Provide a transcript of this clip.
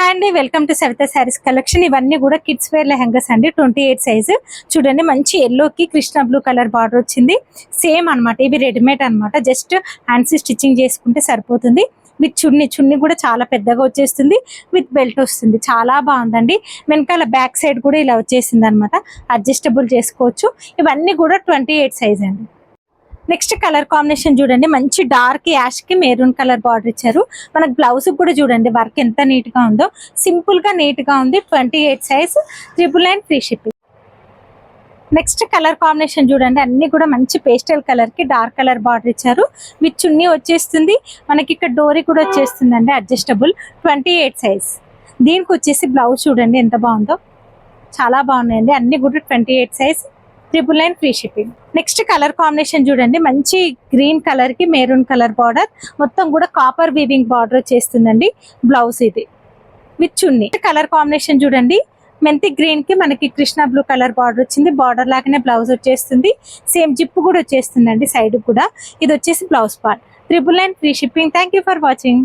Hi అండి, welcome to Savitha sarees collection. ఇవన్నీ కూడా కిడ్స్ వేర్ లెహంగాస్ అండి. 28 సైజు. చూడండి, మంచి ఎల్లోకి కృష్ణ బ్లూ కలర్ బార్డర్ వచ్చింది. సేమ్ అన్నమాట, ఇవి రెడీమేడ్ అన్నమాట. జస్ట్ హ్యాండ్స్ స్టిచ్చింగ్ చేసుకుంటే సరిపోతుంది. విత్ చున్నీ కూడా చాలా పెద్దగా వచ్చేస్తుంది. విత్ బెల్ట్ వస్తుంది. చాలా బాగుందండి. వెనకాల బ్యాక్ సైడ్ కూడా ఇలా వచ్చేసింది అనమాట. అడ్జస్టబుల్ చేసుకోవచ్చు. ఇవన్నీ కూడా 28 సైజ్ అండి. నెక్స్ట్ కలర్ కాంబినేషన్ చూడండి, మంచి డార్క్ యాష్ కి మెరూన్ కలర్ బార్డర్ ఇచ్చారు. మనకు బ్లౌజ్ కూడా చూడండి, వర్క్ ఎంత నీట్ గా ఉందో. సింపుల్ గా నీట్ గా ఉంది. 28 size, 999 free shipping. Next colour combination చూడండి, అన్ని కూడా మంచి పేస్టల్ కలర్ కి డార్క్ కలర్ బార్డర్ ఇచ్చారు. విత్ చున్నీ వచ్చేస్తుంది. మనకి ఇక్కడ డోరీ కూడా వచ్చేస్తుంది అండి, అడ్జస్టబుల్. 28 సైజ్. దీనికి వచ్చేసి బ్లౌజ్ చూడండి ఎంత బాగుందో, చాలా బాగున్నాయండి. అన్ని కూడా 28 size, 999 free shipping. Next colour combination చూడండి, మంచి గ్రీన్ కలర్ కి మెరూన్ కలర్ బార్డర్, మొత్తం కూడా కాపర్ వీవింగ్ బార్డర్ వచ్చేస్తుందండి. బ్లౌజ్ ఇది విత్ చున్నీ. కలర్ కాంబినేషన్ చూడండి, మెంతి గ్రీన్ కి మనకి కృష్ణ బ్లూ కలర్ బార్డర్ వచ్చింది. బార్డర్ లాగానే బ్లౌజ్ వచ్చేస్తుంది. సేమ్ జిప్ కూడా వచ్చేస్తుందండి సైడ్ కూడా. ఇది వచ్చేసి blouse part. 999 free shipping. Thank you for watching.